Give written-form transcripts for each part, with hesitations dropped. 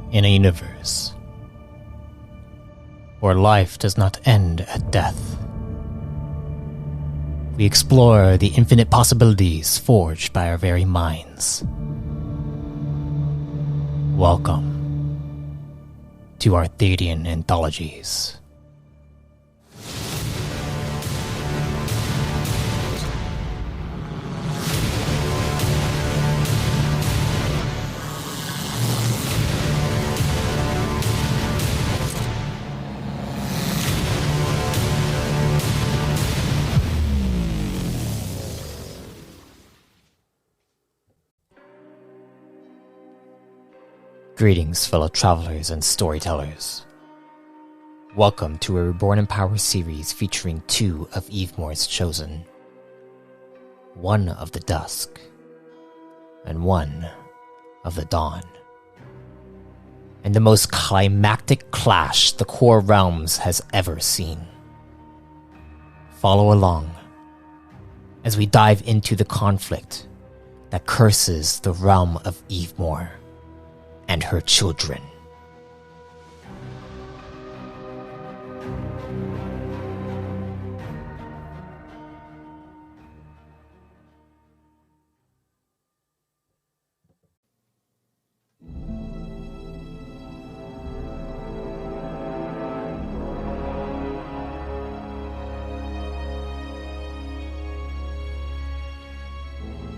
In a universe where life does not end at death, we explore the infinite possibilities forged by our very minds. Welcome to Arthadian Anthologies. Greetings, fellow travelers and storytellers. Welcome to a Reborn in Power series featuring two of Evemore's chosen. One of the Dusk, and one of the Dawn. And the most climactic clash the Core Realms has ever seen. Follow along as we dive into the conflict that curses the realm of Evemore and her children.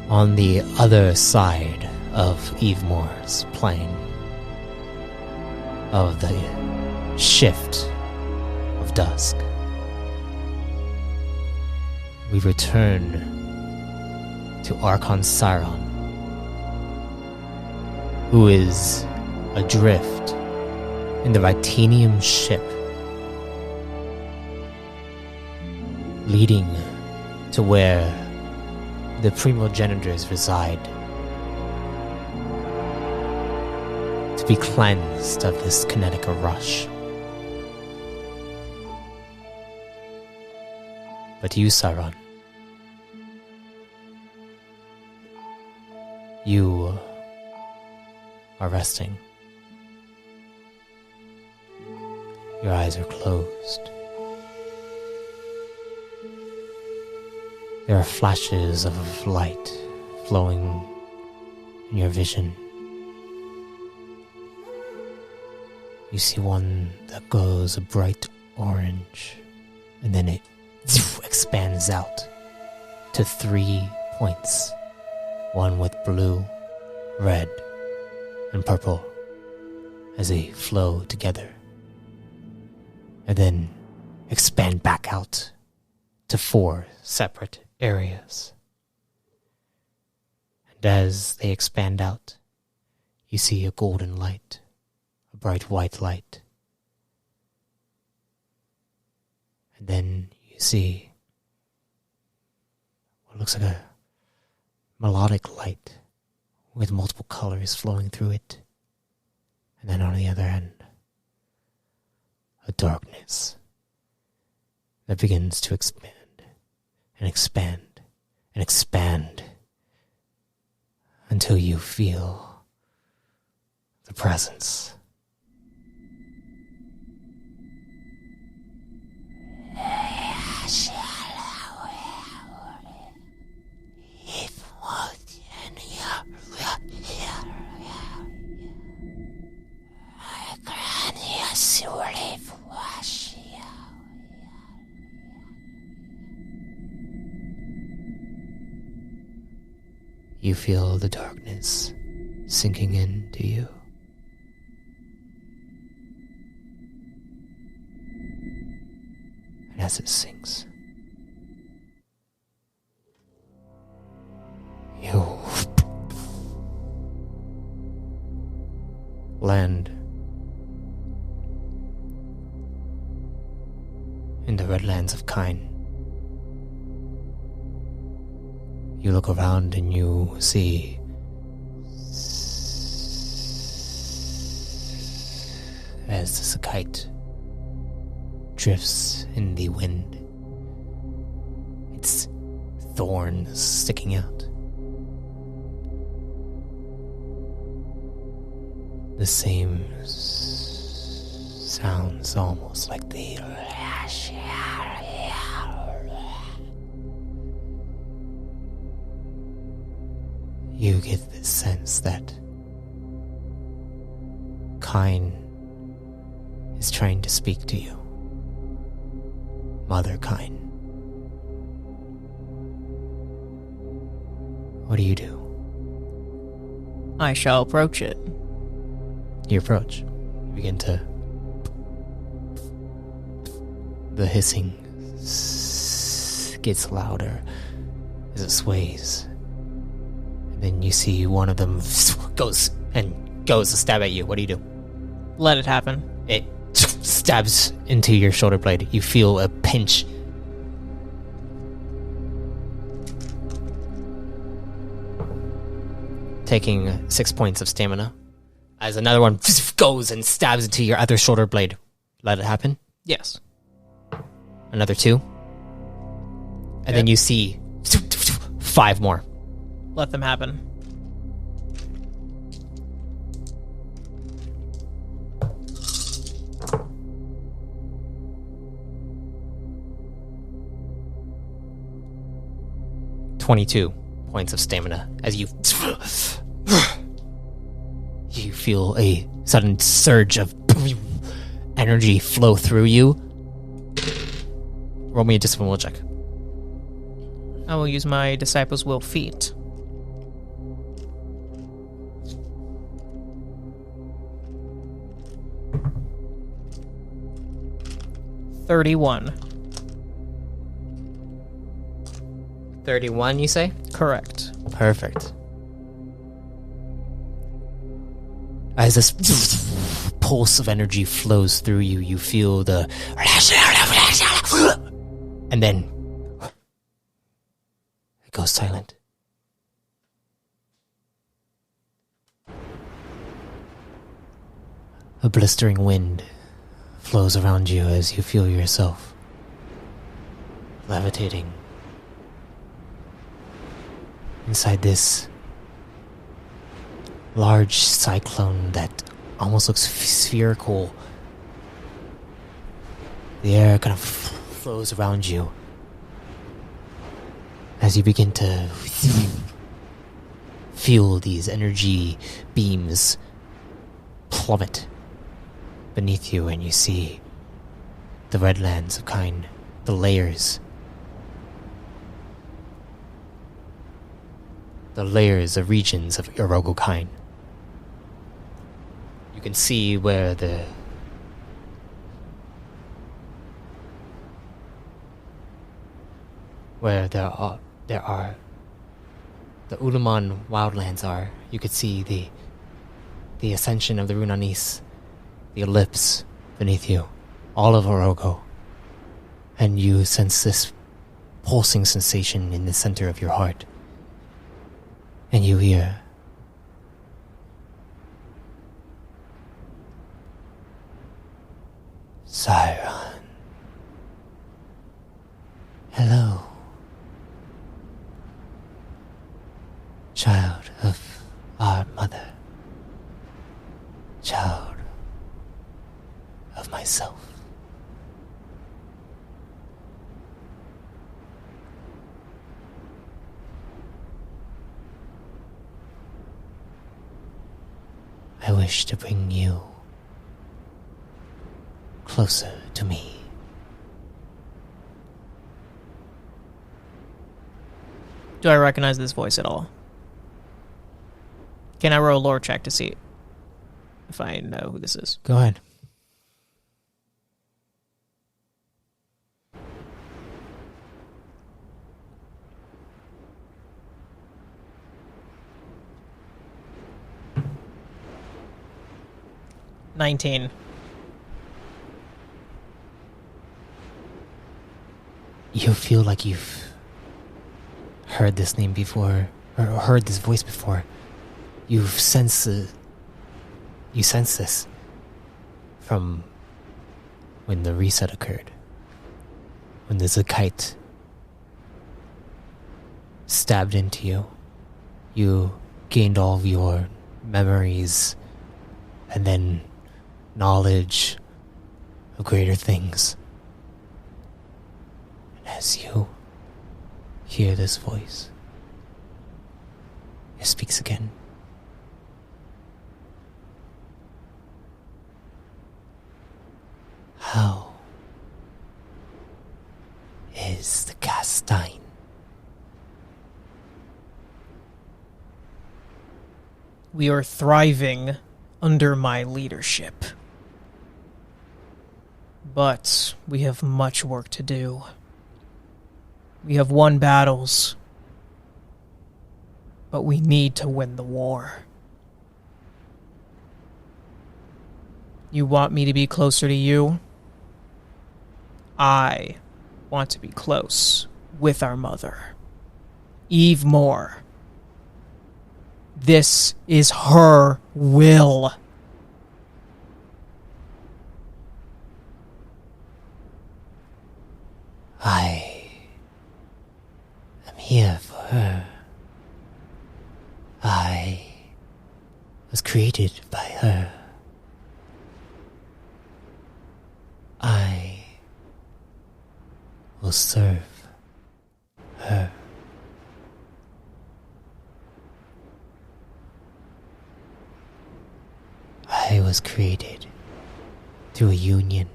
On the other side of Evemore's plane, of the shift of Dusk, we return to Archon Siron, who is adrift in the Vitanium ship, leading to where the primogenitors reside, to be cleansed of this kinetic rush. But you, Siron, you are resting. Your eyes are closed. There are flashes of light flowing in your vision. You see one that goes a bright orange, and then it expands out to 3 points. One with blue, red, and purple as they flow together. And then expand back out to 4 separate areas. And as they expand out, you see a golden light, a bright white light. And then you see what looks like a melodic light with multiple colors flowing through it. And then on the other end, a darkness that begins to expand and expand and expand until you feel the presence. You feel the darkness sinking into you. And as it sinks, you land in the Redlands of Kine. You look around and you see as the Sakite drifts in the wind, its thorns sticking out. The same sounds almost like the... You get the sense that Kine is trying to speak to you. Mother Kine. What do? I shall approach it. You approach. You begin to... The hissing gets louder as it sways. And then you see one of them goes to stab at you. What do? Let it happen. It stabs into your shoulder blade. You feel a pinch. Taking 6 points of stamina. As another one goes and stabs into your other shoulder blade. Let it happen. Yes. Another 2. And then you see 5 more. Let them happen. $22 points of stamina as you feel a sudden surge of energy flow through you. Roll me a discipline will check. I will use my Disciples' Will feat. $31. 31, you say? Correct. Perfect. As this pulse of energy flows through you, you feel the... And then... It goes silent. A blistering wind flows around you as you feel yourself levitating inside this large cyclone that almost looks spherical. The air kind of flows around you as you begin to feel these energy beams plummet beneath you, and you see the Redlands of Kine, the layers of regions of Orogo Kine. You can see where there are the Ulaman wildlands are. You could see the ascension of the Runanis, the ellipse beneath you, all of Orogo, and you sense this pulsing sensation in the center of your heart. And you hear, Siron. Hello, child of our mother, child of myself. I wish to bring you closer to me. Do I recognize this voice at all? Can I roll a lore check to see if I know who this is? Go ahead. $19. You feel like you've heard this name before, or heard this voice before. You sense this from when the reset occurred. When the Zakite stabbed into you, you gained all of your memories and then knowledge of greater things. And as you hear this voice, it speaks again. How is the Castine? We are thriving under my leadership. But we have much work to do. We have won battles, but we need to win the war. You want me to be closer to you? I want to be close with our mother, Evemore. This is her will. I am here for her. I was created by her. I will serve her. I was created through a union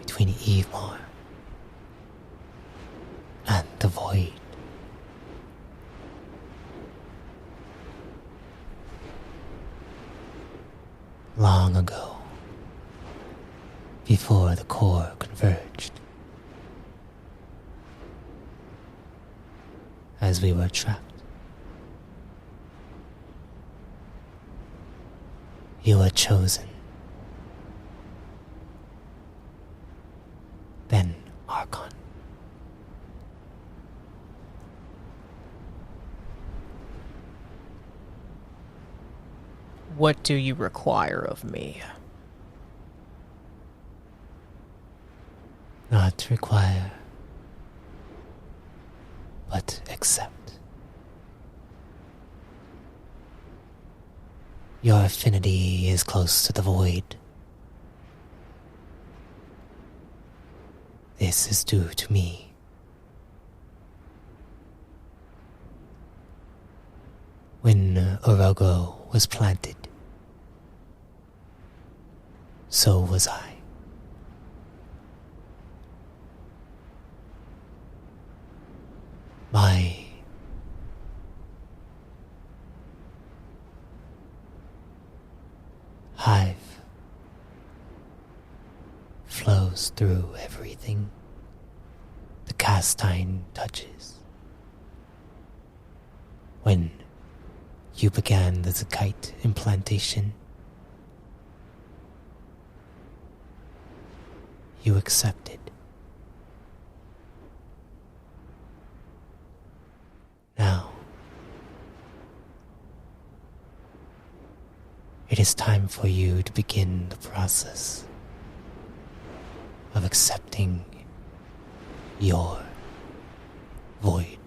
between Evemore and the void. Long ago, before the core converged, as we were trapped, you were chosen, then Archon. What do you require of me? Not require, but accept. Your affinity is close to the void. This is due to me. When Orogo was planted, so was I. My hive flows through everything the Castine touches. When you began the Zakite implantation, you accepted. Now, it is time for you to begin the process of accepting your void.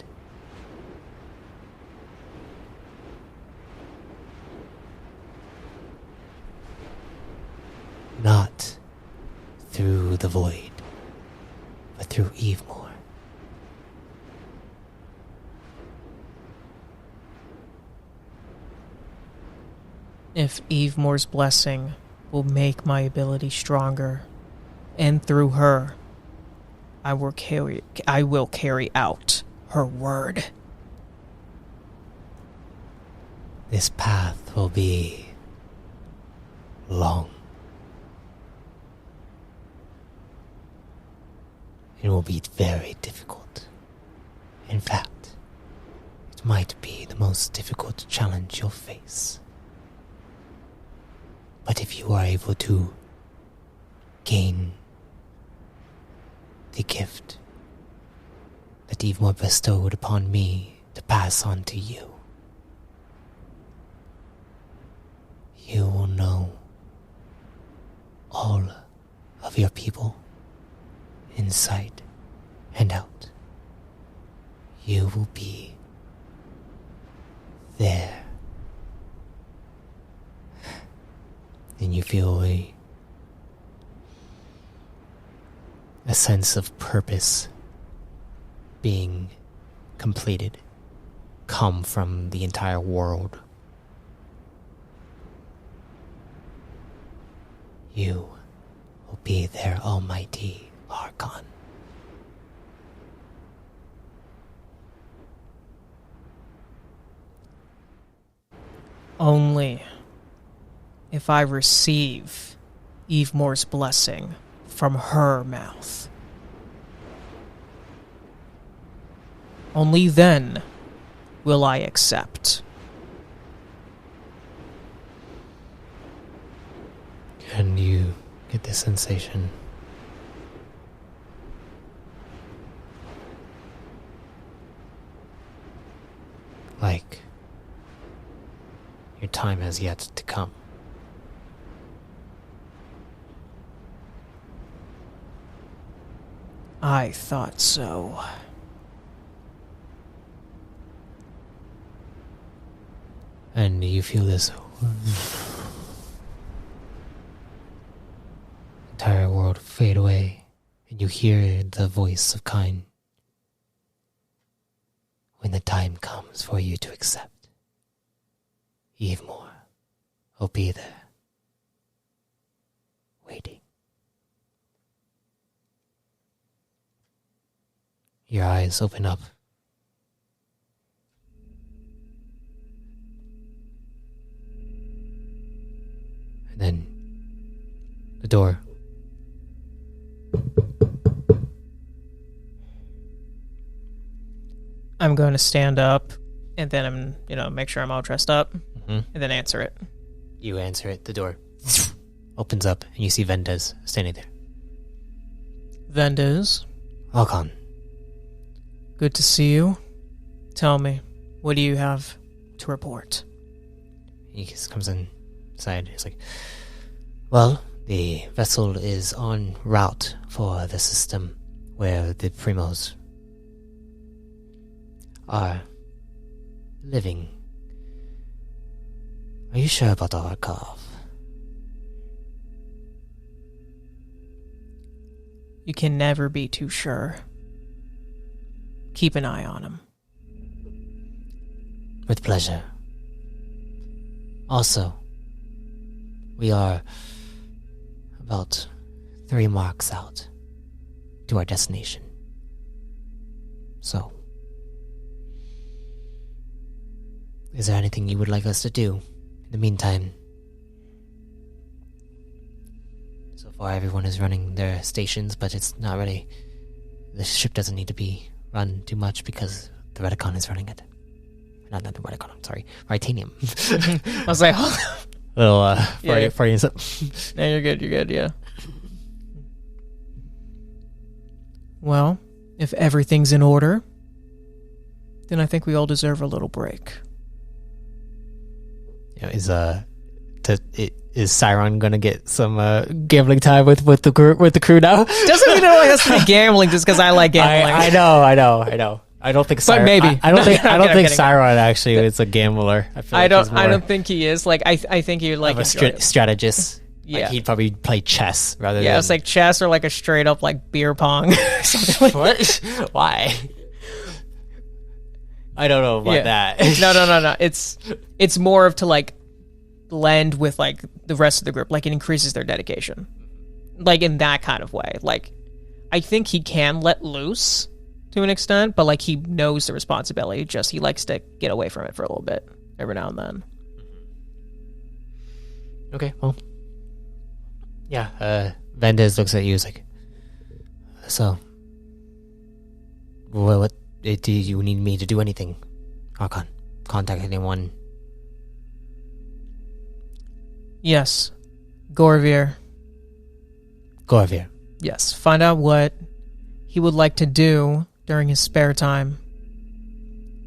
Not through the void, but through Evemore. If Evemore's blessing will make my ability stronger, and through her, I will carry out her word. This path will be long. It will be very difficult. In fact, it might be the most difficult challenge you'll face. But if you are able to gain the gift that Evemore bestowed upon me to pass on to you, you will know all of your people inside and out. You will be there. and you feel a sense of purpose being completed come from the entire world. You will be their almighty Archon. Only if I receive Evemore's blessing from her mouth. Only then will I accept. And you get this sensation. Like your time has yet to come. I thought so. And you feel this entire world fade away, and you hear the voice of Kine. When the time comes for you to accept, Evemore will be there, waiting. Your eyes open up. And then the door. I'm going to stand up, and then make sure I'm all dressed up, and then answer it. You answer it. The door opens up, and you see Vendes standing there. Vendes, Archon. good to see you. Tell me, what do you have to report? He just comes inside. He's like, well, the vessel is en route for the system where the Primos are living. Are you sure about the Archive? You can never be too sure. Keep an eye on him. With pleasure. Also, we are about 3 marks out to our destination. So, is there anything you would like us to do in the meantime? So far, everyone is running their stations, but it's not really... The ship doesn't need to be run too much because the Redicon is running it. Not the Redicon, I'm sorry. Titanium. I was like, little, Yeah. for you. no, you're good, yeah. Well, if everything's in order, then I think we all deserve a little break. Yeah, is Siron gonna get some gambling time with the crew now? Doesn't mean it always has to be gambling just because I like gambling. I know. I don't think But maybe. I don't think I'm kidding. Siron actually is a gambler. I feel I like don't. he's I more don't think he is. Like I think he would like of a strategist. Yeah. Like he'd probably play chess rather Yeah, than... it's like chess or like a straight up like beer pong. Something like What? Why? I don't know about that. No. It's more of to like blend with like the rest of the group. Like it increases their dedication. Like in that kind of way. Like I think he can let loose to an extent, but like he knows the responsibility. Just he likes to get away from it for a little bit every now and then. Okay, well. Yeah, Vendes looks at you, is like, so, what do you need me to do anything? Archon, contact anyone? Yes. Gorvier. Gorvier. Yes. Find out what he would like to do during his spare time.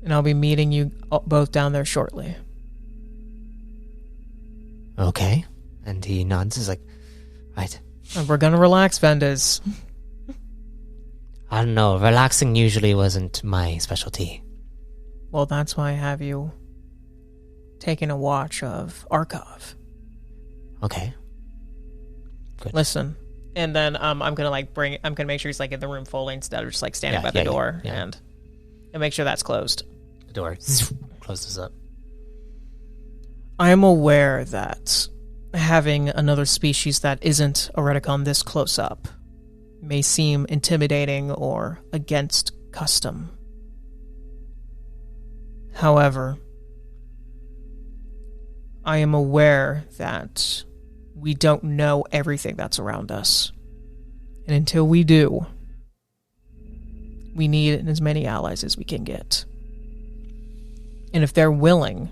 And I'll be meeting you both down there shortly. Okay. And he nods, he's like, right. And we're gonna relax, Vendes. I don't know, relaxing usually wasn't my specialty. Well, that's why I have you taking a watch of Archive. Okay. Good. Listen. And then I'm gonna make sure he's like in the room fully instead of just like standing by the door and make sure that's closed. The door closes up. I am aware that having another species that isn't a Reticon this close up may seem intimidating or against custom. However, I am aware that we don't know everything that's around us. And until we do, we need as many allies as we can get. And if they're willing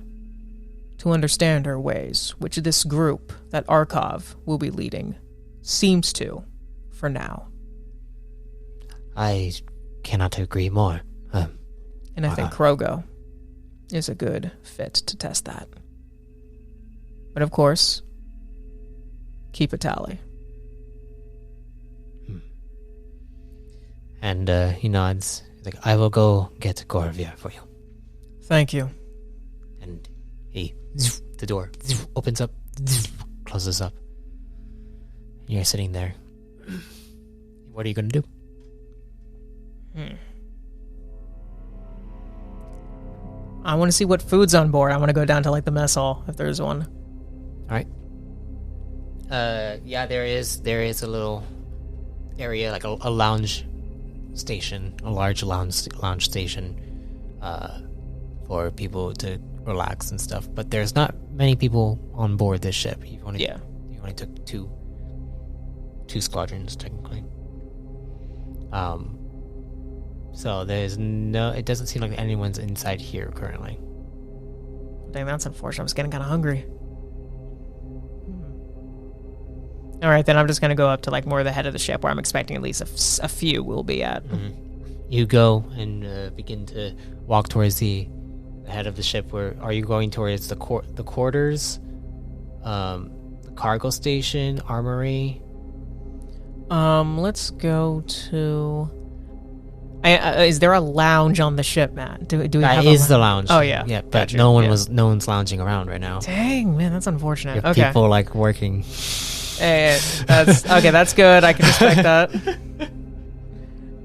to understand our ways, which this group that Arkhov will be leading seems to, for now. I cannot agree more. And I think Krogo is a good fit to test that. But of course, keep a tally. And he nods. He's like, I will go get Goravir for you. Thank you. And the door opens up, closes up. And you're sitting there. What are you going to do? I want to see what food's on board. I want to go down to like the mess hall if there's one. All right. Yeah, there is a little area, like a lounge station, a large lounge station, for people to relax and stuff. But there's not many people on board this ship. You only took two squadrons technically. So it doesn't seem like anyone's inside here currently. Dang, that's unfortunate. I was getting kind of hungry. All right, then I'm just going to go up to like more of the head of the ship where I'm expecting at least a few will be at. You go and begin to walk towards the head of the ship. Where are you going towards the quarters, the cargo station, armory? Let's go to. Is there a lounge on the ship, Matt? Do we have the lounge? Oh yeah, yeah. But no one's lounging around right now. Dang, man, that's unfortunate. Okay, people like working. Hey, that's okay. That's good. I can respect that.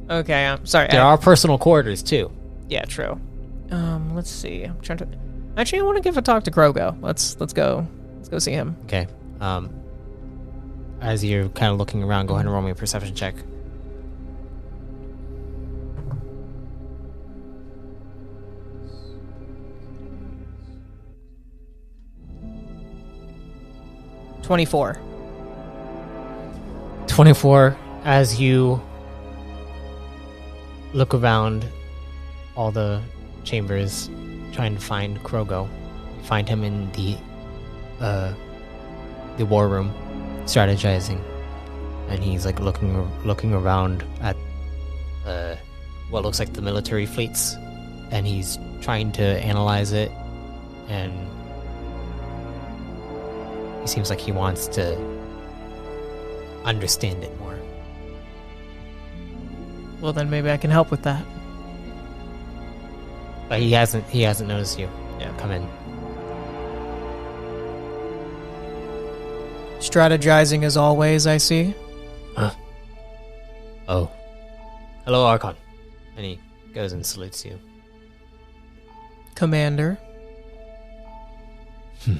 Okay, I'm sorry. There are personal quarters too. Yeah, true. Let's see. I'm trying to. Actually, I want to give a talk to Krogo. Let's go. Let's go see him. Okay. As you're kind of looking around, go ahead and roll me a perception check. $24. 24. As you look around all the chambers, trying to find Krogo, you find him in the war room, strategizing, and he's like looking around at what looks like the military fleets, and he's trying to analyze it, and he seems like he wants to understand it more. Well, then maybe I can help with that. But he hasn't noticed you. Yeah. Come in. Strategizing as always, I see. Oh. Hello, Archon. And he goes and salutes you. Commander. And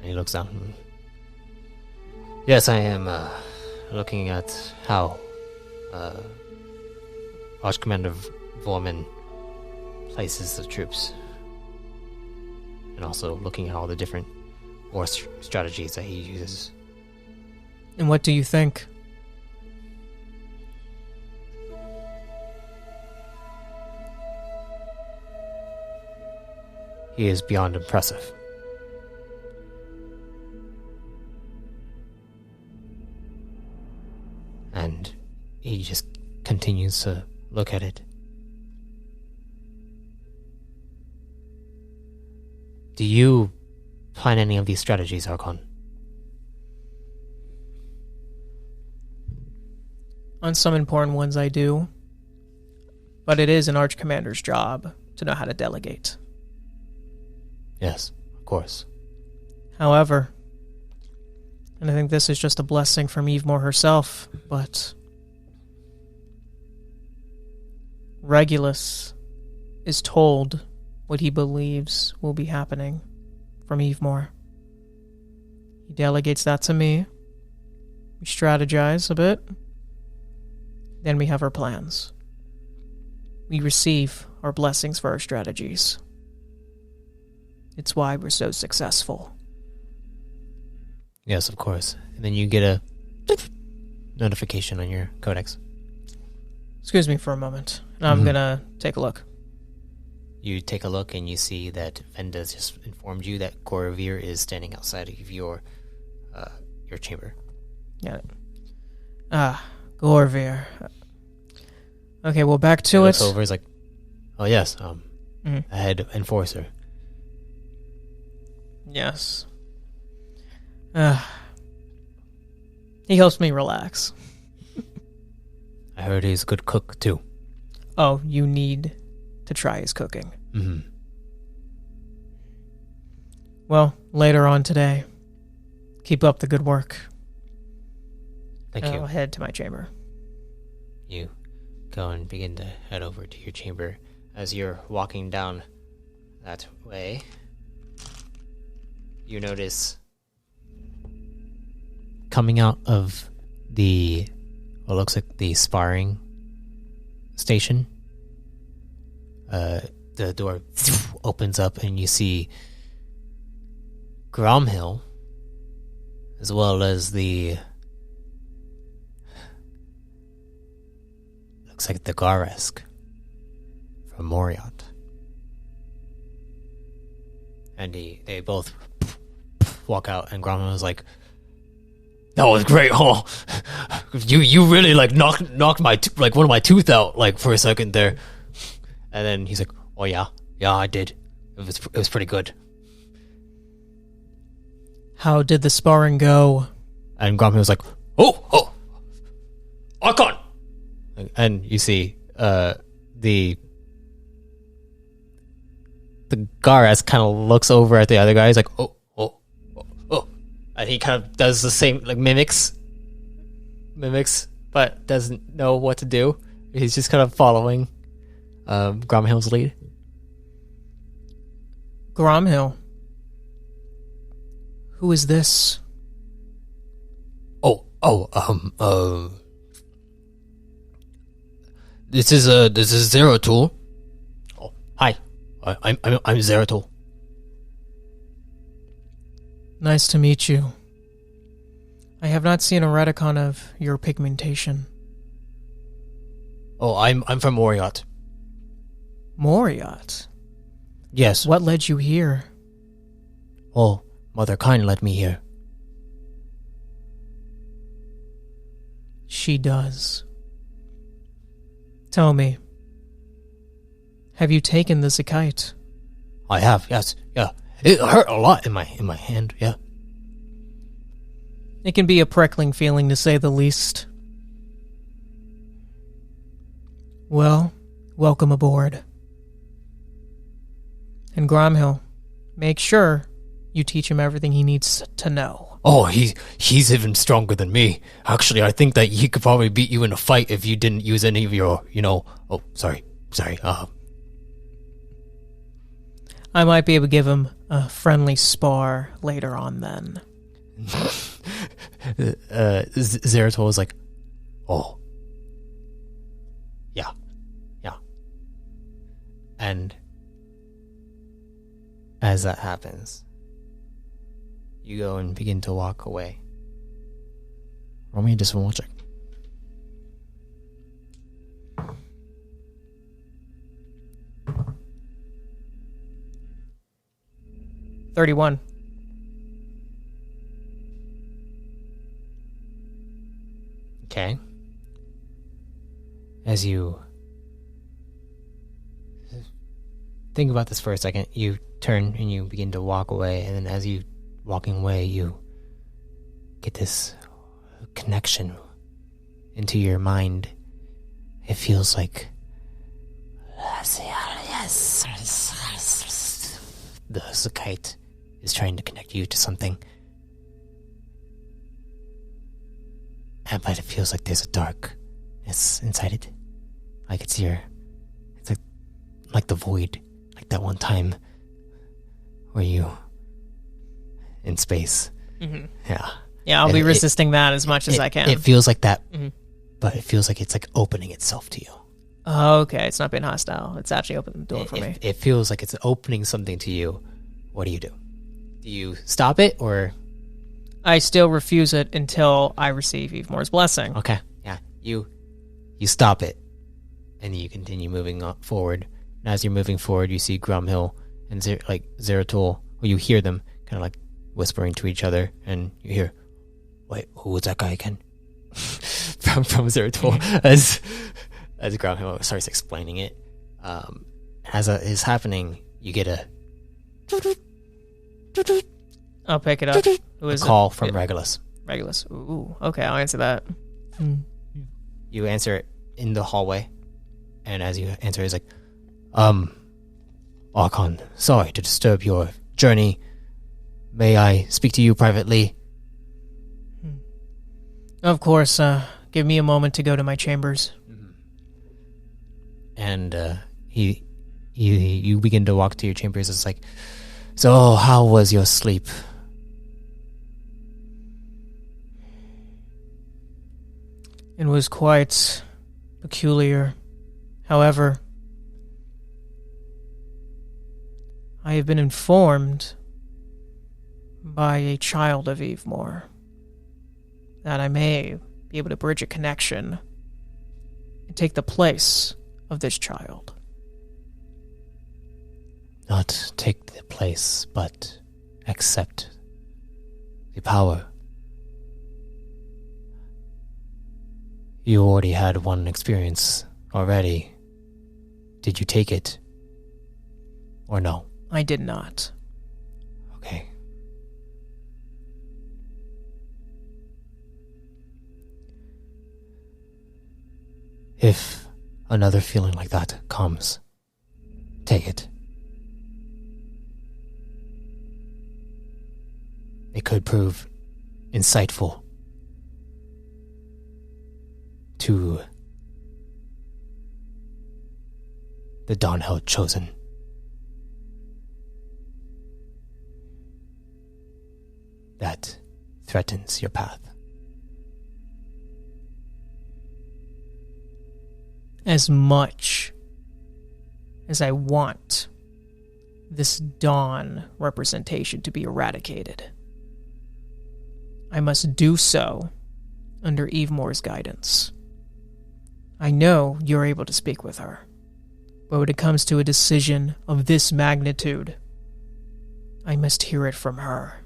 he looks down. Yes, I am looking at how Arch Commander Vorman places the troops. And also looking at all the different war strategies that he uses. And what do you think? He is beyond impressive. And he just continues to look at it. Do you plan any of these strategies, Archon? On some important ones I do. But it is an Arch Commander's job to know how to delegate. Yes, of course. However, And I think this is just a blessing from Evemore herself, but Regulus is told what he believes will be happening from Evemore. He delegates that to me. We strategize a bit. Then we have our plans. We receive our blessings for our strategies. It's why we're so successful. Yes, of course. And then you get a notification on your codex. Excuse me for a moment. I'm gonna take a look. You take a look and you see that Venda's just informed you that Gorovir is standing outside of your chamber. Got it. Gorovir. Okay, well, back to He it. looks over, he's like, oh yes, a head enforcer. Yes. He helps me relax. I heard he's a good cook too. Oh, you need to try his cooking. Mm-hmm. Well, later on today, keep up the good work. Thank you. I'll head to my chamber. You go and begin to head over to your chamber. As you're walking down that way, you notice coming out of what looks like the sparring station, the door opens up and you see Gromhill, as well as looks like the Garesk from Moriot. And they both walk out, and Gromhill is like, "That was great, huh? You really like knocked my one of my tooth out like for a second there." And then he's like, "Oh yeah, I did. It was pretty good." How did the sparring go? And Gromhill was like, "Oh, I can't." And you see the Garas kind of looks over at the other guy. He's like, oh. And he kind of does the same, like mimics, but doesn't know what to do. He's just kind of following Gromhill's lead. Gromhill. Who is this? This is Zeratul. Oh, hi. I'm Zeratul. Nice to meet you. I have not seen a reticon of your pigmentation. Oh, I'm from Moriot. Moriot? Yes. What led you here? Well, Mother Kind led me here. She does. Tell me, have you taken the Zakite? I have, yes, yeah. It hurt a lot in my hand, yeah. It can be a prickling feeling, to say the least. Well, welcome aboard. And Gromhill, make sure you teach him everything he needs to know. Oh, he's even stronger than me. Actually, I think that he could probably beat you in a fight if you didn't use any of your, Oh, sorry. I might be able to give him a friendly spar later on then. Zeratul is like, oh. Yeah. And as that happens, you go and begin to walk away. Roll me a discipline check. $31. Okay. As you think about this for a second, you turn and you begin to walk away, and then as you walking away, you get this connection into your mind. It feels like the Zakite is trying to connect you to something. but it feels like there's a darkness inside it. Like it's like the void, like that one time where you in space. Mm-hmm. Yeah. Yeah, I'll be resisting that as much as I can. It feels like that, but it feels like it's like opening itself to you. Oh, okay, it's not being hostile. It's actually opening the door for me. It feels like it's opening something to you. What do you do? Do you stop it or? I still refuse it until I receive Evemore's blessing. Okay, yeah. You stop it, and you continue moving forward. And as you're moving forward, you see Grumhill and Zeratul, or you hear them kind of like whispering to each other, and you hear, "Wait, who was that guy again?" from Zeratul, as Grumhill starts explaining it. As it is happening, you get a I'll pick it up. Who is call from Regulus. Regulus. Ooh, okay, I'll answer that. You answer it in the hallway, and as you answer, it's like, Archon, sorry to disturb your journey. May I speak to you privately? Of course, give me a moment to go to my chambers. And you begin to walk to your chambers. It's like, so how was your sleep? It was quite peculiar. However, I have been informed by a child of Evemore that I may be able to bridge a connection and take the place of this child. Not take the place, but accept the power. You already had one experience already. Did you take it? Or no? I did not. Okay. If another feeling like that comes, take it. It could prove insightful to the Dawnheld Chosen. That threatens your path. As much as I want this Dawn representation to be eradicated, I must do so under Evemore's guidance. I know you're able to speak with her, but when it comes to a decision of this magnitude, I must hear it from her.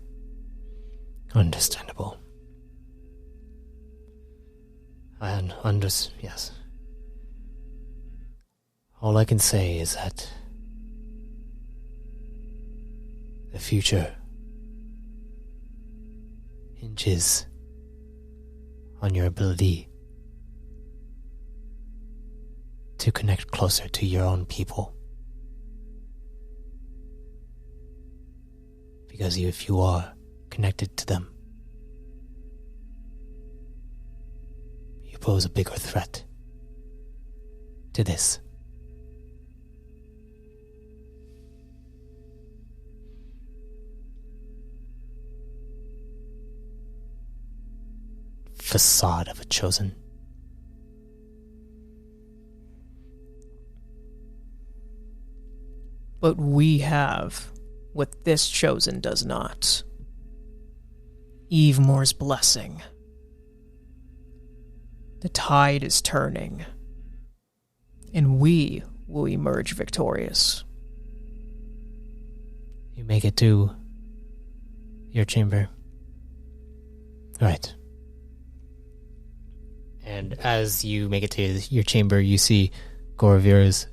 Understandable. And yes. All I can say is that the future hinges on your ability to connect closer to your own people. Because if you are connected to them, you pose a bigger threat to this. Facade of a chosen. But we have what this chosen does not. Evemore's blessing. The tide is turning, and we will emerge victorious. You make it to your chamber. Right. And as you make it to your chamber, you see Goravira's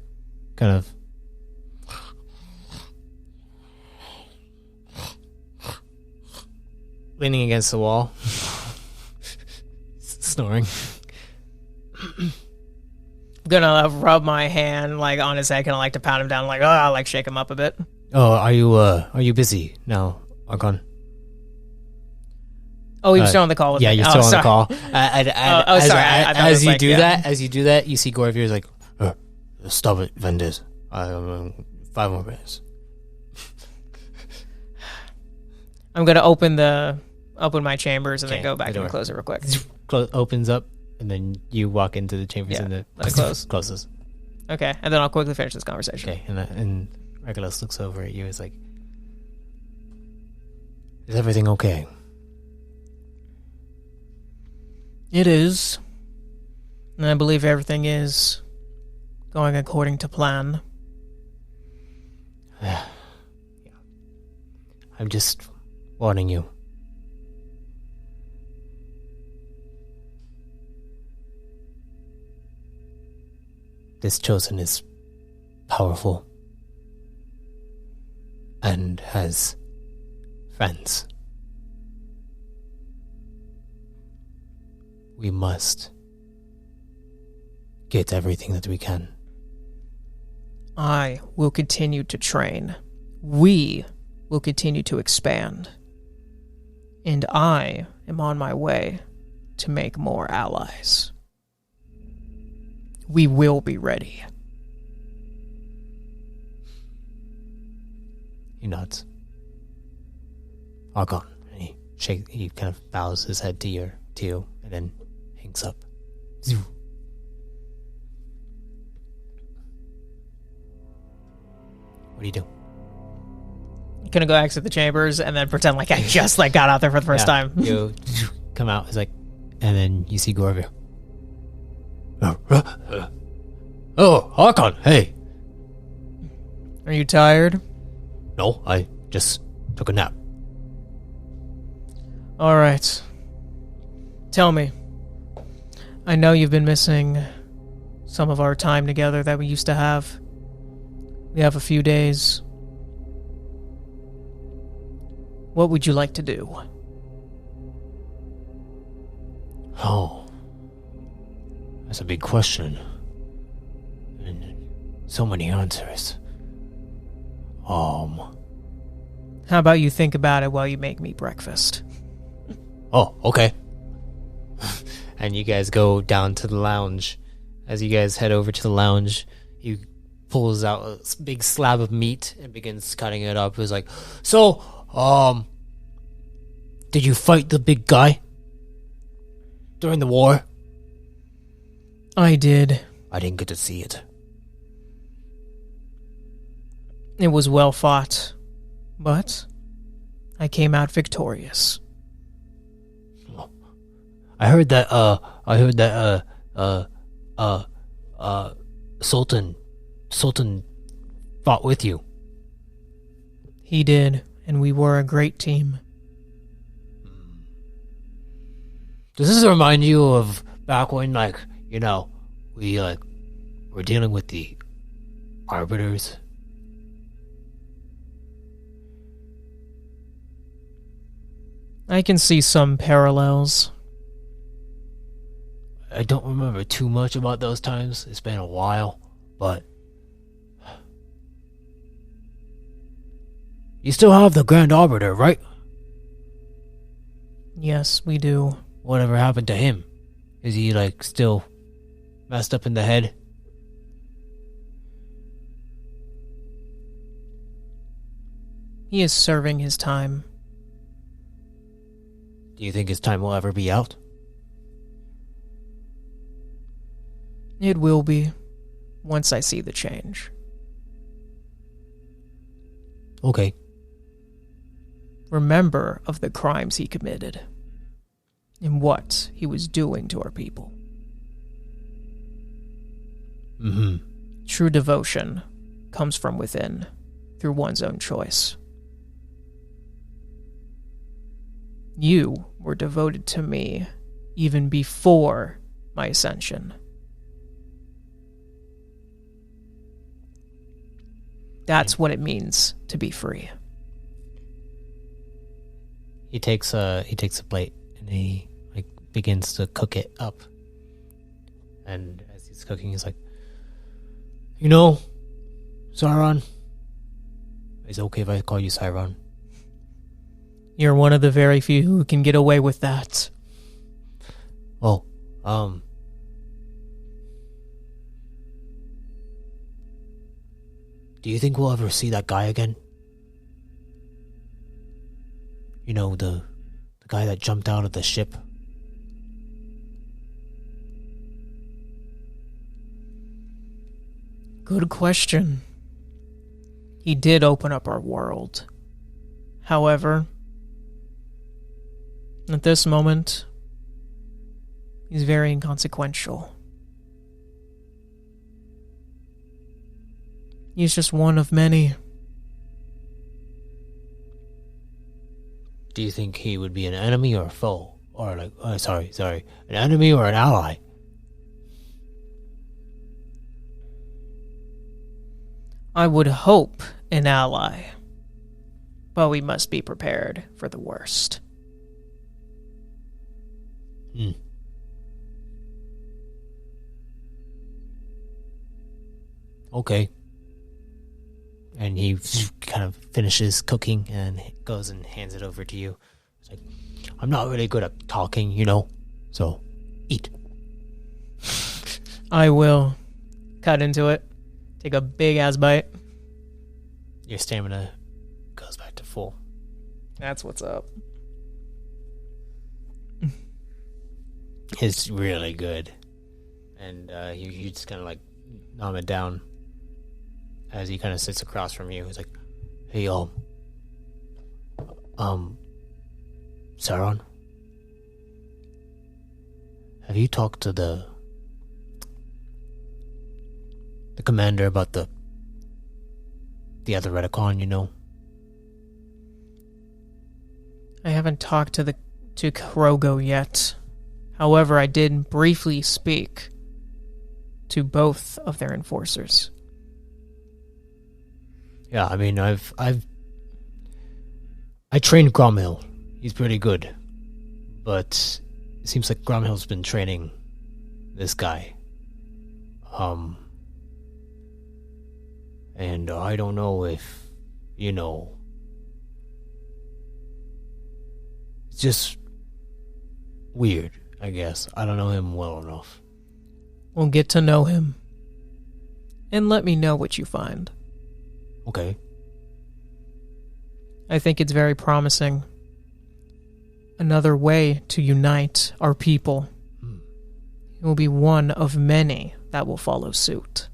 kind of leaning against the wall, snoring. I'm gonna rub my hand like on his head, kind of like to pat him down, like I like shake him up a bit. Oh, are you busy now, Argon? Oh, he was still on the call with me. you're still on the call. sorry, As you do yeah. that, you see Gorvir is like, stop it, Vendes. 5 more minutes. I'm gonna open my chambers and then Okay, go back the and door. close it real quick. Opens up, and then you walk into the chambers Yeah, and it let it close. closes. Okay, and then I'll quickly finish this conversation. Okay, and Regulus looks over at you. Is like, is everything okay? It is, and I believe everything is going according to plan. Yeah. I'm just warning you. This chosen is powerful and has friends. We must get everything that we can. I will continue to train. We will continue to expand. And I am on my way to make more allies. We will be ready. He nods. Argon. And he kind of bows his head to you, and then hangs up. Zoo. What do you do? I'm gonna go exit the chambers and then pretend like I just got out there for the first time. You come out. It's like, and then you see Gorvir. Oh, Archon, hey. Are you tired? No, I just took a nap. Alright. Tell me. I know you've been missing some of our time together that we used to have. We have a few days. What would you like to do? Oh. That's a big question. And so many answers. How about you think about it while you make me breakfast? Oh, okay. And you guys go down to the lounge. As you guys head over to the lounge, he pulls out a big slab of meat and begins cutting it up. He's like, so, did you fight the big guy during the war? I did. I didn't get to see it. It was well fought, but I came out victorious. I heard that Sultan fought with you. He did, and we were a great team. Does this remind you of back when, we, were dealing with the Arbiters? I can see some parallels. I don't remember too much about those times. It's been a while, but you still have the Grand Arbiter, right? Yes, we do. Whatever happened to him? Is he, still messed up in the head? He is serving his time. Do you think his time will ever be out? It will be, once I see the change. Okay. Remember of the crimes he committed, and what he was doing to our people. Mm-hmm. True devotion comes from within, through one's own choice. You were devoted to me even before my ascension. That's what it means to be free. He takes a plate and he begins to cook it up. And as he's cooking, he's like, Sauron. Is it okay if I call you Sauron? You're one of the very few who can get away with that. Oh, do you think we'll ever see that guy again? You know, the guy that jumped out of the ship? Good question. He did open up our world. However, at this moment, he's very inconsequential. He's just one of many. Do you think he would be an enemy or a foe? Or like, sorry, an enemy or an ally? I would hope an ally. But we must be prepared for the worst. Okay. And he kind of finishes cooking and goes and hands it over to you. It's like, I'm not really good at talking, you know, so eat. I will cut into it. Take a big ass bite. Your stamina goes back to full. That's what's up. It's really good. And you just kind of like nom it down as he kind of sits across from you. He's like, hey, Sauron? Have you talked to the commander about the other Redicon, you know? I haven't talked to Krogo yet. However, I did briefly speak to both of their enforcers. Yeah, I mean, I trained Gromhill. He's pretty good. But it seems like Gromhill's been training this guy. And I don't know if, you know, it's just weird, I guess. I don't know him well enough. We'll get to know him. And let me know what you find. Okay. I think it's very promising. Another way to unite our people. It will be one of many that will follow suit.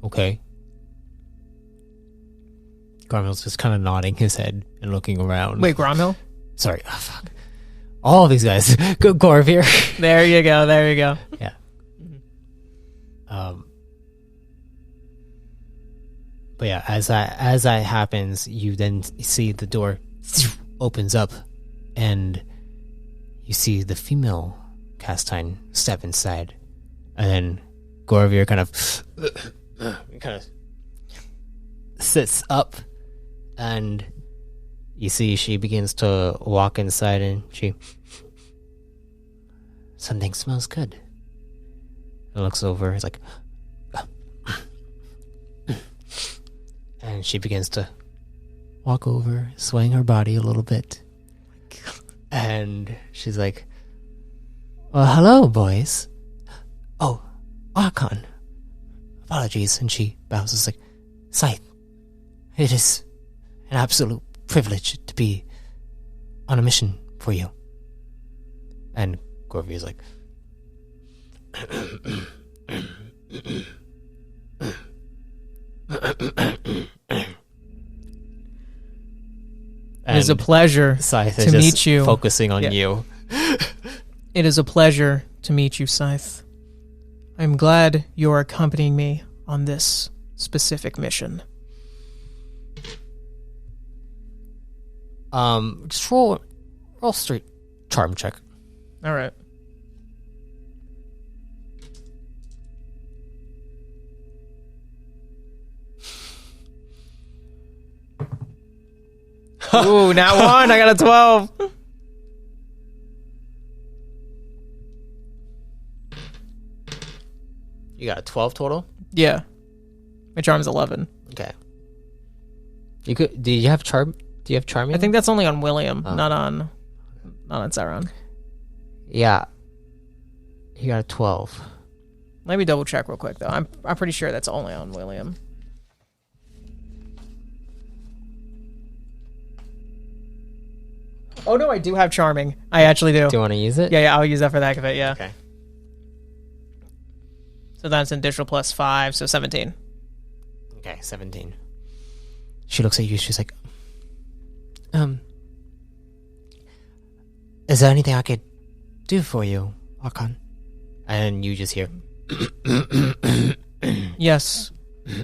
Okay. Gromhill's just kind of nodding his head and looking around. Wait, Gromhill? Sorry. Oh, fuck. All of these guys. Good Gorvir. There you go. Yeah. But yeah, as that happens, you then see the door opens up, and you see the female Castine step inside, and then Gorvir kind of sits up, and you see she begins to walk inside, and something smells good. And looks over, it's like, and she begins to walk over, swaying her body a little bit. And she's like, well, hello, boys. Oh, Archon. Apologies. And she bows. It's like, Scythe, it is an absolute privilege to be on a mission for you. And Gorvy is like, it is a pleasure to meet you. Focusing on you. It is a pleasure to meet you, Scythe. I'm glad you're accompanying me on this specific mission. Just roll straight charm check. All right. Ooh, not one. I got a 12. You got a 12 total? Yeah. My charm's 11. Okay. Did you have charm Do you have charming? I think that's only on William, not on Zeron. Yeah. He got a 12. Let me double check real quick though. I'm pretty sure that's only on William. Oh no, I do have charming. I actually do. Do you want to use it? Yeah, I'll use that for the heck of it, yeah. Okay. So that's an additional +5, so 17. Okay, 17. She looks at you, she's like, is there anything I could do for you, Archon? And you just hear, Yes.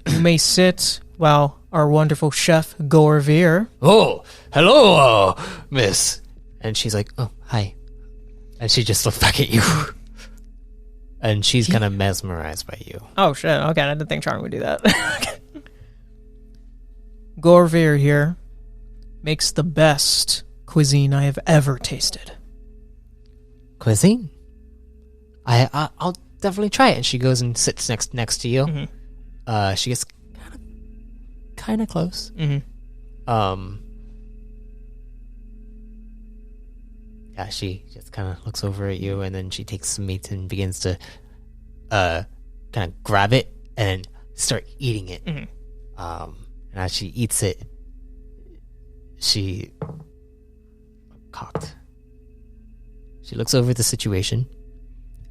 You may sit while our wonderful chef, Gorvir. oh, hello, miss. And she's like, oh, hi. And she just looks back at you. And she's kind of mesmerized by you. Oh, shit. Okay, I didn't think Charm would do that. Gorvir here makes the best cuisine I have ever tasted. Cuisine? I'll definitely try it. And she goes and sits next to you. Mm-hmm. She gets kind of close. Mm-hmm. Yeah, she just kind of looks over at you, and then she takes some meat and begins to kind of grab it and start eating it. Mm-hmm. And as she eats it, she cocked. She looks over the situation.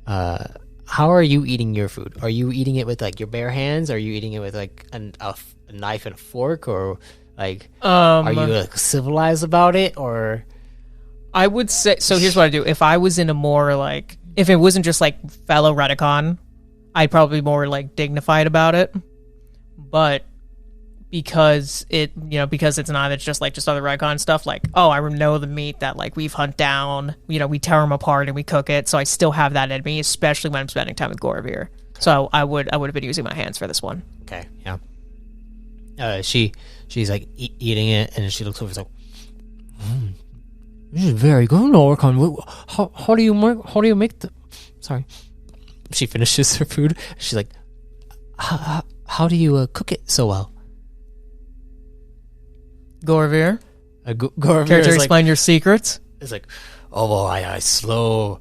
How are you eating your food? Are you eating it with like your bare hands? Are you eating it with like a knife and a fork, or like are you like civilized about it, or? I would say, so here's what I do. If I was in a more like, if it wasn't just like fellow Redicon, I'd probably be more like dignified about it. But because because it's not, it's just like just other Redicon stuff, like, oh, I know the meat that like we've hunt down, we tear them apart and we cook it. So I still have that in me, especially when I'm spending time with Gorvir. Okay. So I would have been using my hands for this one. Okay, yeah. She's like eating it, and she looks over and is like, this is very good, Orcon. How do you make the? Sorry. She finishes her food. She's like, how do you cook it so well? Gorvir? Gorvir Care to is explain your secrets? It's like, oh well, I slowly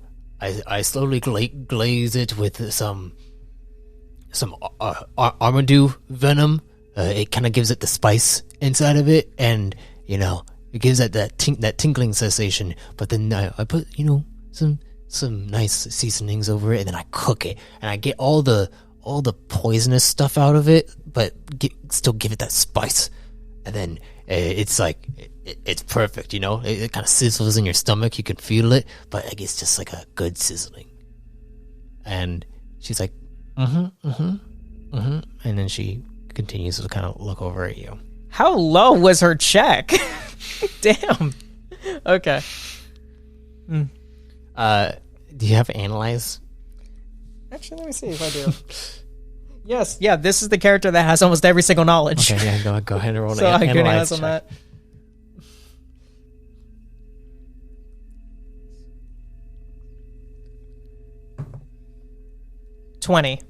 glaze it with some Armadillo venom. It kind of gives it the spice inside of it, and it gives it that tinkling sensation. But then I put some nice seasonings over it, and then I cook it, and I get all the poisonous stuff out of it, but still give it that spice. And then it's like it's perfect. It kind of sizzles in your stomach. You can feel it, but it's just like a good sizzling. And she's like, and then she continues to kind of look over at you. How low was her check? Damn. Okay. Do you have analyze? Actually, let me see if I do. Yes. Yeah, this is the character that has almost every single knowledge. Okay, yeah, go ahead and roll so an analyze analyze on that. 20.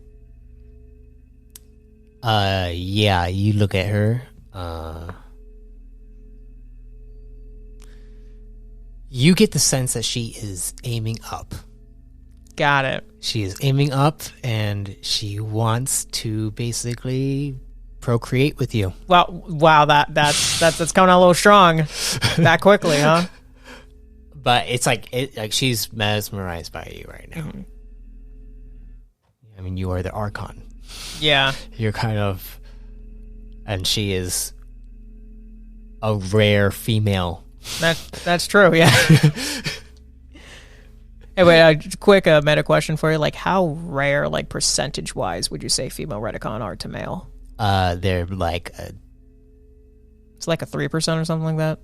Yeah, you look at her. You get the sense that she is aiming up. Got it. She is aiming up, and she wants to basically procreate with you. Wow, that's coming out a little strong that quickly, huh? But it's like she's mesmerized by you right now. Mm-hmm. I mean, you are the Archon. Yeah. You're kind of, and she is a rare female. That's true, yeah. Hey, wait, quick meta question for you. Like, how rare, like, percentage-wise, would you say female Redicon are to male? They're like... it's like a 3% or something like that?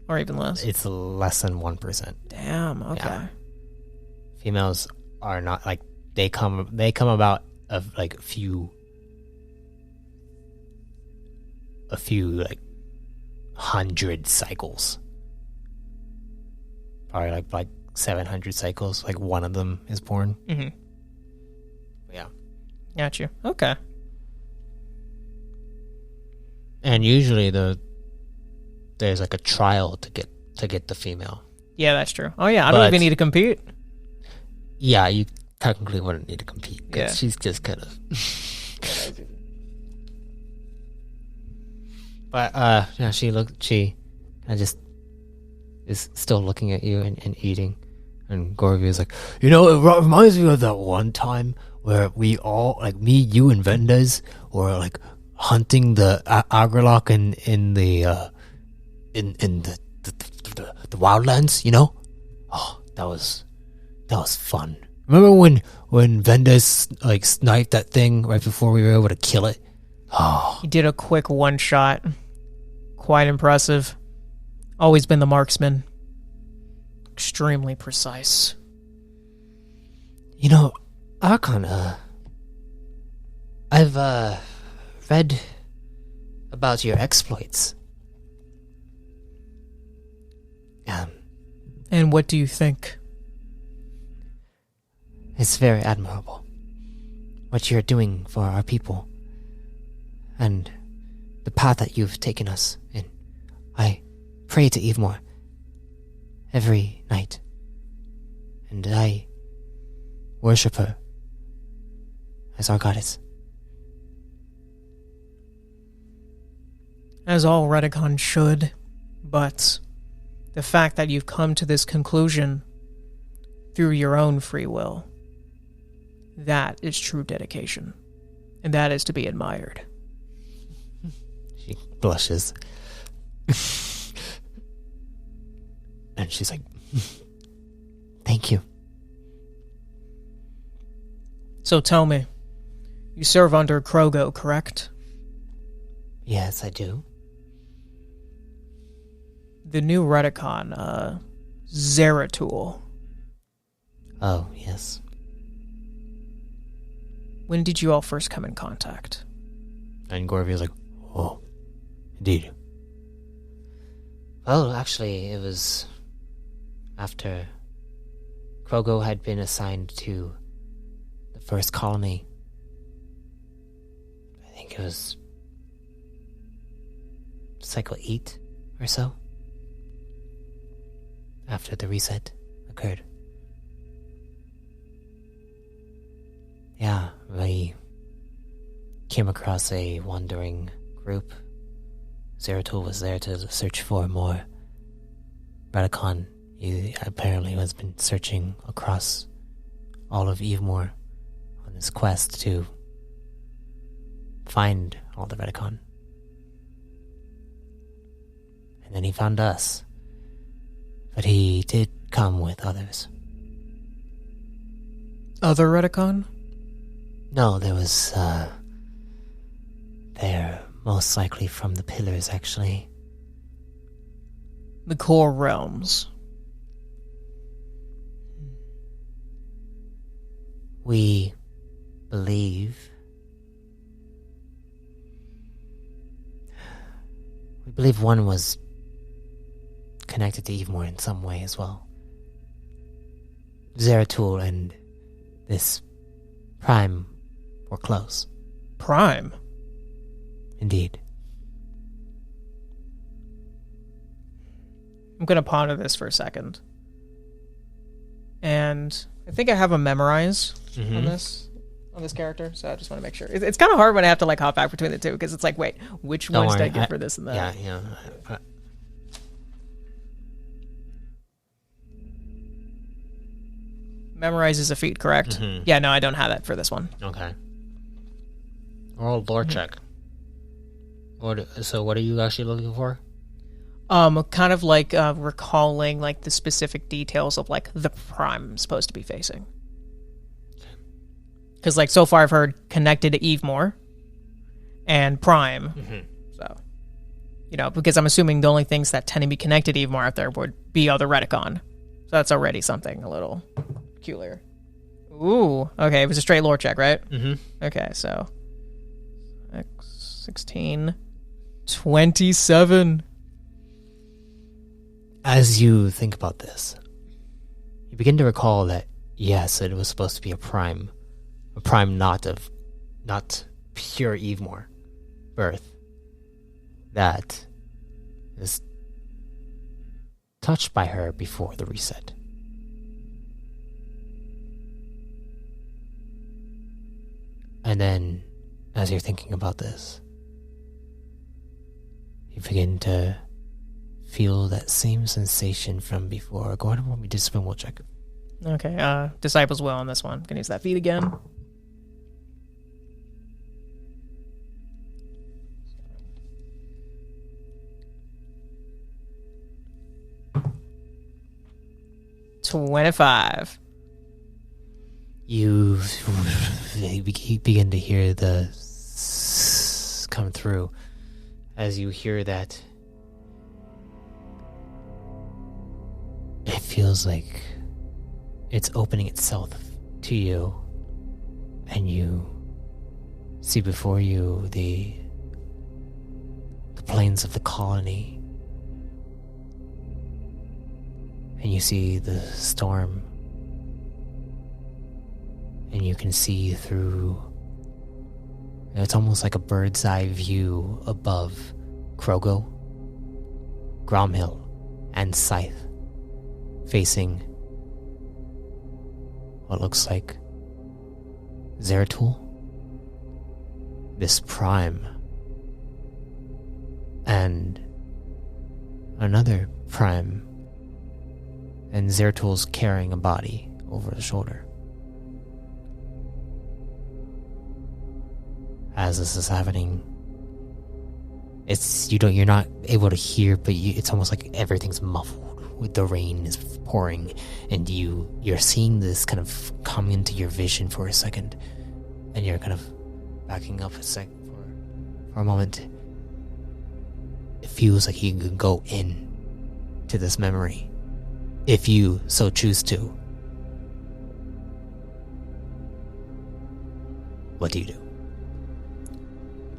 Or even less? It's less than 1%. Damn, okay. Yeah. Females are not, like, they come about of, like, a few, like, 100 cycles. Probably, like 700 cycles, like one of them is born. Mm-hmm. Yeah. Got you. Okay. And usually there's like a trial to get the female. Yeah, that's true. Oh yeah, I don't even need to compete. Yeah, you technically wouldn't need to compete because Yeah. she's just kind of. But yeah, she kind of just is still looking at you and eating, and Gorvy is like, it reminds me of that one time where we all, like me, you, and Vendes were like hunting the Agralock in the wildlands. Oh, that was fun. Remember when Vendes like sniped that thing right before we were able to kill it? Oh, He did a quick one shot. Quite impressive. Always been the marksman. Extremely precise. Archon, I've read about your exploits. And what do you think? It's very admirable what you're doing for our people and the path that you've taken us in. I pray to Evemore every night, and I worship her as our goddess. As all Redicon should, but the fact that you've come to this conclusion through your own free will, that is true dedication, and that is to be admired. She blushes. And she's like, thank you. So tell me, you serve under Krogo, correct? Yes, I do. The new Redicon, Zeratul. Oh, yes. When did you all first come in contact? And Gorvia's like, oh, indeed. Well, actually, it was after Krogo had been assigned to the first colony. I think it was cycle 8 or so. After the reset occurred. Yeah, we came across a wandering group. Zeratul was there to search for more. Radicon, he apparently has been searching across all of Evemore on his quest to find all the Radicon. And then he found us. But he did come with others. Other Redicon? No, there was, they're most likely from the Pillars, actually. The core realms. We believe one was connected to Evemore in some way as well. Zeratul and this Prime were close. Prime? Indeed. I'm going to ponder this for a second. And I think I have a memorize on this character, so I just want to make sure. It's kind of hard when I have to like hop back between the two, because it's like, wait, which Don't ones did worry, I get for this and that? Yeah. Memorize is a feat, correct? Yeah, no, I don't have that for this one. Okay. Roll lore check. So what are you actually looking for? Kind of like recalling like the specific details of like the Prime I'm supposed to be facing. Because like so far I've heard connected to Evemore and Prime. So, because I'm assuming the only things that tend to be connected to Evemore out there would be other Redicon. So that's already something a little peculiar. Ooh, okay, it was a straight lore check, right? Okay, so 16, 27. As you think about this, you begin to recall that, yes, it was supposed to be a prime not pure Evemore birth. That this touched by her before the reset. And then, as you're thinking about this, you begin to feel that same sensation from before. Go ahead and roll me discipline, we'll check. Okay, Disciples Will on this one. Can use that feat again. $25. You begin to hear the come through. As you hear that, it feels like it's opening itself to you, and you see before you the plains of the colony, and you see the storm, and you can see through. It's almost like a bird's eye view above Krogo, Gromhill, and Scythe, facing what looks like Zeratul, this prime, and another prime, and Zeratul's carrying a body over the shoulder. As this is happening, you're not able to hear, but it's almost like everything's muffled with the rain is pouring, and you're seeing this kind of come into your vision for a second, and you're kind of backing up for a moment. It feels like you can go in to this memory if you so choose to. What do you do?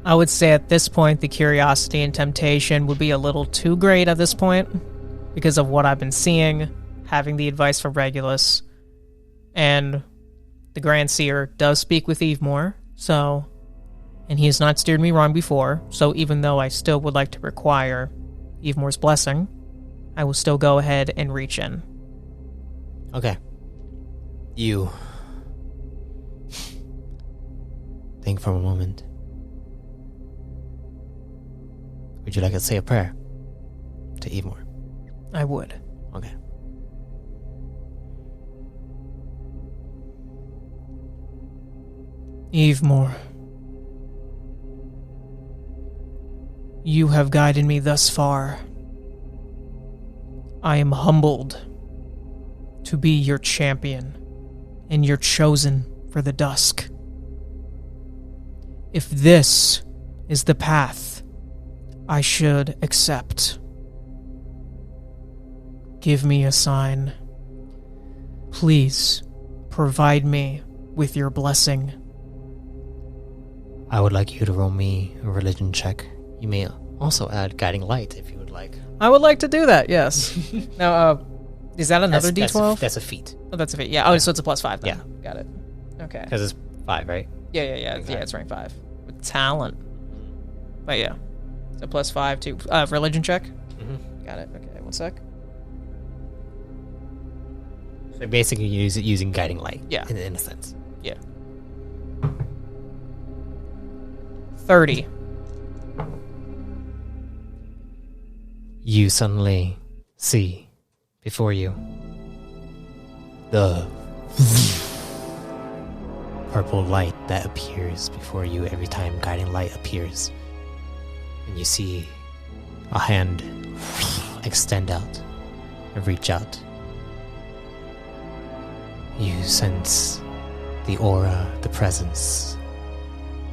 I would say at this point, the curiosity and temptation would be a little too great at this point because of what I've been seeing, having the advice from Regulus, and the Grand Seer does speak with Evemore, and he has not steered me wrong before, so even though I still would like to require Evemore's blessing, I will still go ahead and reach in. Okay. You think for a moment. Would you like to say a prayer to Evemore? I would. Okay. Evemore, you have guided me thus far. I am humbled to be your champion and your chosen for the Dusk. If this is the path I should accept, give me a sign. Please provide me with your blessing. I would like you to roll me a religion check. You may also add guiding light if you would like. I would like to do that, yes. Now, is that another D12? That's a feat. Oh, that's a feat. Yeah. Oh, so it's a +5 then. Yeah. Got it. Okay. Because it's 5, right? Yeah. Okay. Yeah, it's rank 5. With talent. But yeah. So +5 to religion check? Mm-hmm. Got it. Okay, one sec. So basically you're using guiding light. Yeah. In a sense. Yeah. 30. You suddenly see before you the purple light that appears before you every time guiding light appears. And you see a hand extend out and reach out. You sense the aura, the presence,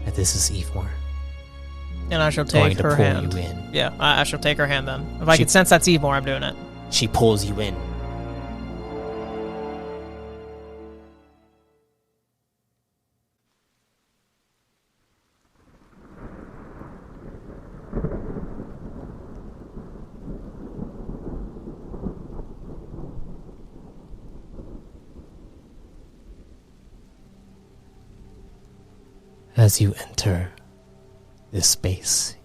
that this is Evemore. And I shall take her hand. Going to pull you in. Yeah, I shall take her hand then. If I can sense that's Evemore, I'm doing it. She pulls you in. As you enter this space,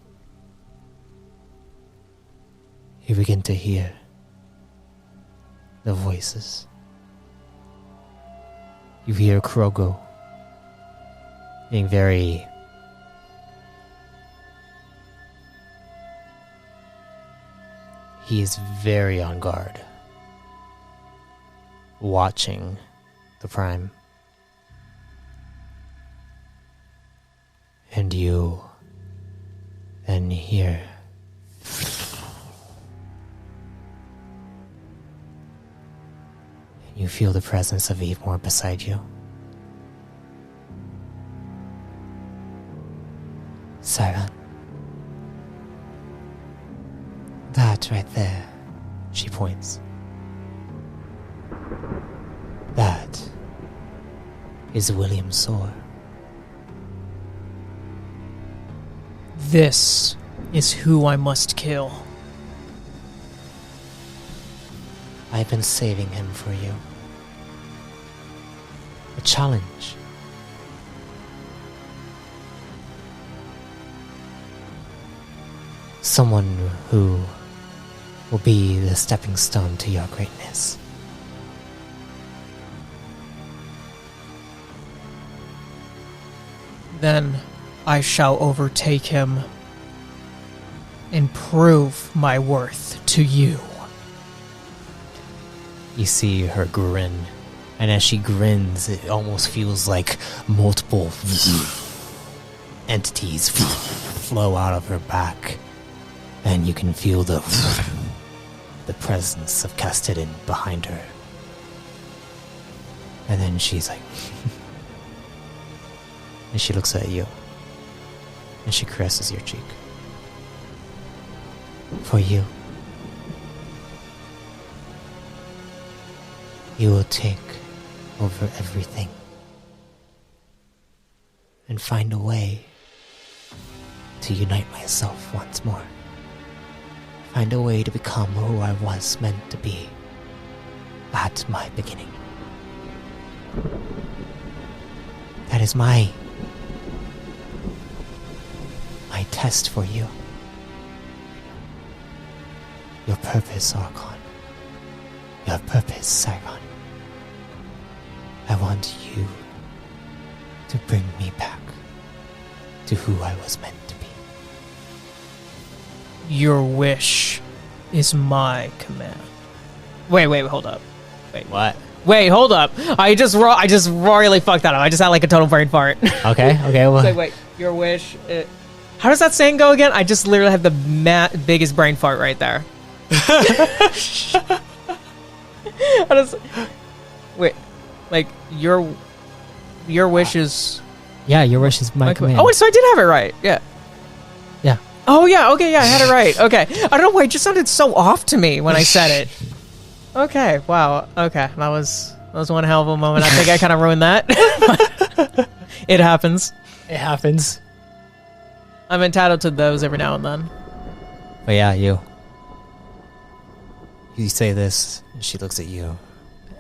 you begin to hear the voices. You hear Krogo being very... He is very on guard, watching the Prime. And you then hear... and you feel the presence of Evemore beside you. Siren. That right there. She points. That is William Soar. This is who I must kill. I've been saving him for you. A challenge. Someone who will be the stepping stone to your greatness. Then I shall overtake him and prove my worth to you. You see her grin, and as she grins, it almost feels like multiple entities flow out of her back, and you can feel the presence of Castidin behind her. And then she's like, and she looks at you, and she caresses your cheek. For you, you will take over everything and find a way to unite myself once more. Find a way to become who I was meant to be at my beginning. That is my test for you. Your purpose, Archon. Your purpose, Saigon. I want you to bring me back to who I was meant to be. Your wish is my command. Wait, hold up. What? Wait, hold up. I just royally fucked that up. I just had like a total brain fart. Okay, well. Wait, your wish... how does that saying go again? I just literally have the biggest brain fart right there. Wait, like your wish is... Yeah, your wish is my command. Oh, so I did have it right. Yeah. Yeah. Oh, yeah. Okay, yeah, I had it right. Okay. I don't know why it just sounded so off to me when I said it. Okay, wow. Okay, that was one hell of a moment. I think I kind of ruined that. It happens. It happens. I'm entitled to those every now and then. But yeah, you say this, and she looks at you,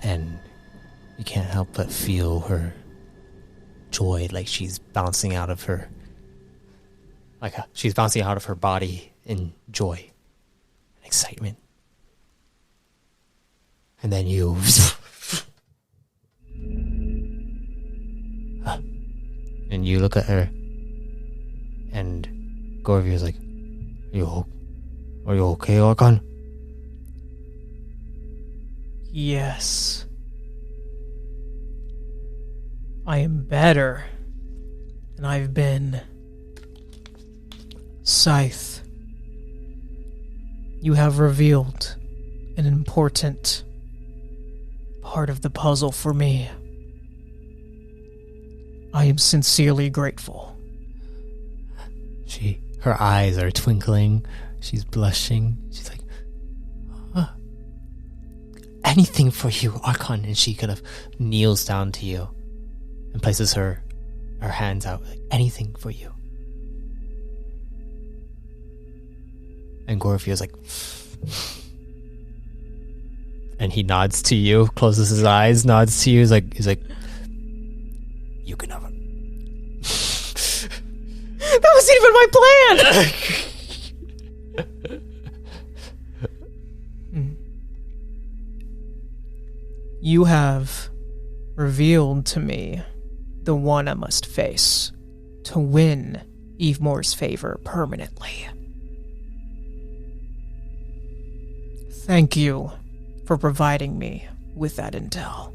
and you can't help but feel her joy, like she's bouncing out of her, she's bouncing out of her body in joy and excitement. And then you... and you look at her, and Gorvier's like, are you okay, Archon? Yes. I am better than I've been. Scythe, you have revealed an important part of the puzzle for me. I am sincerely grateful. Her eyes are twinkling. She's blushing. She's like, anything for you, Archon. And she kind of kneels down to you and places her hands out. Like, anything for you. And Gorfio's like, and he nods to you, closes his eyes, nods to you. He's like, you can have it. That wasn't even my plan! You have revealed to me the one I must face to win Evemore's favor permanently. Thank you for providing me with that intel.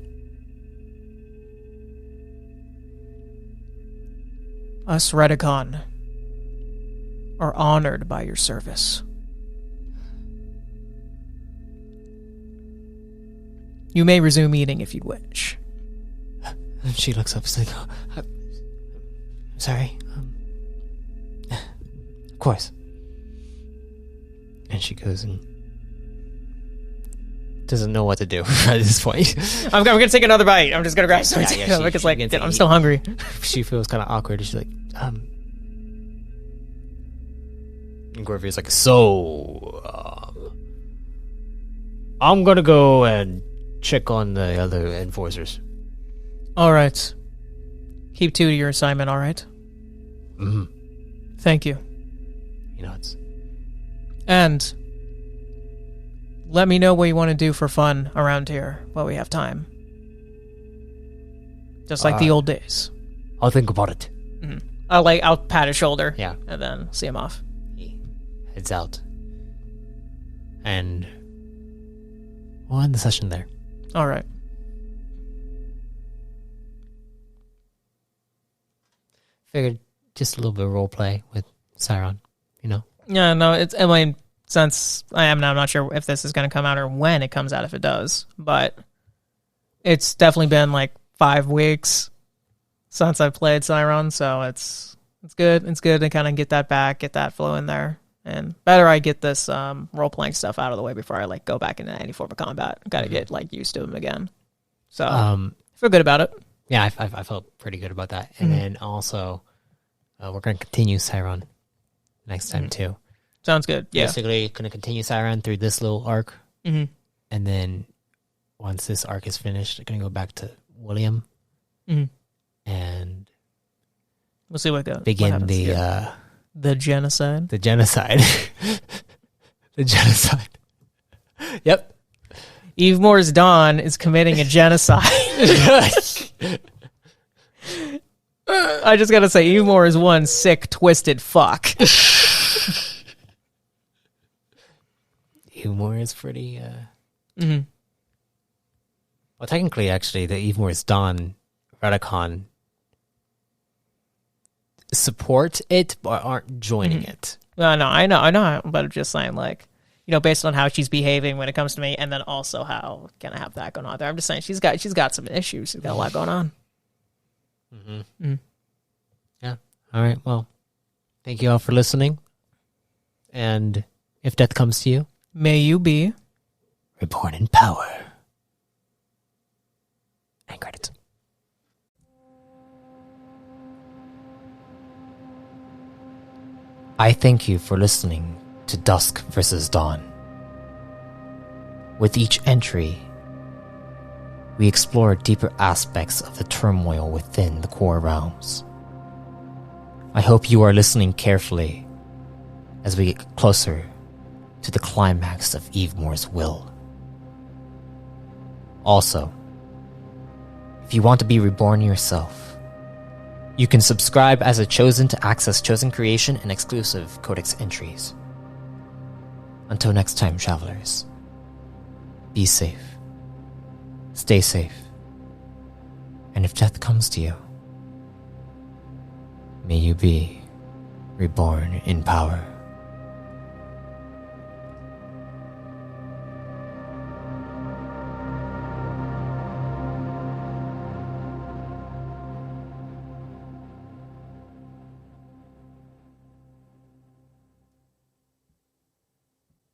Us Redicon are honored by your service. You may resume eating if you wish. And she looks up, she's like, oh, I'm sorry. Of course. And she goes and doesn't know what to do at this point. I'm gonna take another bite. I'm just gonna grab something because she begins to I'm eat. still hungry. She feels kind of awkward. She's like, And Gorvia's like, I'm gonna go and check on the other enforcers. All right. Keep to your assignment. All right. Mm-hmm. Thank you. You know, it's And let me know what you want to do for fun around here while we have time. Just like the old days. I'll think about it. Mm-hmm. I'll pat his shoulder. Yeah. And then see him off. He heads out. And we'll end the session there. All right. Figured just a little bit of role play with Siron, you know. Yeah, no, I mean, since I'm not sure if this is going to come out or when it comes out, if it does, but it's definitely been like 5 weeks since I played Siron, so it's good. It's good to kind of get that back, get that flow in there, and better I get this role playing stuff out of the way before I like go back into any form of combat. Got to get like used to them again. So I feel good about it. Yeah, I felt pretty good about that. And then also, we're going to continue Siron next time too. Sounds good. Yeah. Basically, going to continue Siron through this little arc. Mm-hmm. And then once this arc is finished, I'm going to go back to William. Mm-hmm. And we'll see what goes. Begin the genocide. The genocide. The genocide. Yep. Evemore's Dawn is committing a genocide. I just gotta say, Evemore is one sick, twisted fuck. Evemore is pretty, Well, technically, actually, the Evemore's Dawn Redicon support it, but aren't joining it. No, I know, but I'm just saying, like, you know, based on how she's behaving when it comes to me, and then also how can I have that going on there. I'm just saying she's got some issues. She's got a lot going on. Yeah. All right. Well, thank you all for listening. And if death comes to you, may you be reborn in power. And credits. I thank you for listening to Dusk vs. Dawn. With each entry, we explore deeper aspects of the turmoil within the core realms. I hope you are listening carefully as we get closer to the climax of Evemore's will. Also, if you want to be reborn yourself, you can subscribe as a Chosen to access Chosen creation and exclusive Codex entries. Until next time, travelers, be safe, stay safe, and if death comes to you, may you be reborn in power.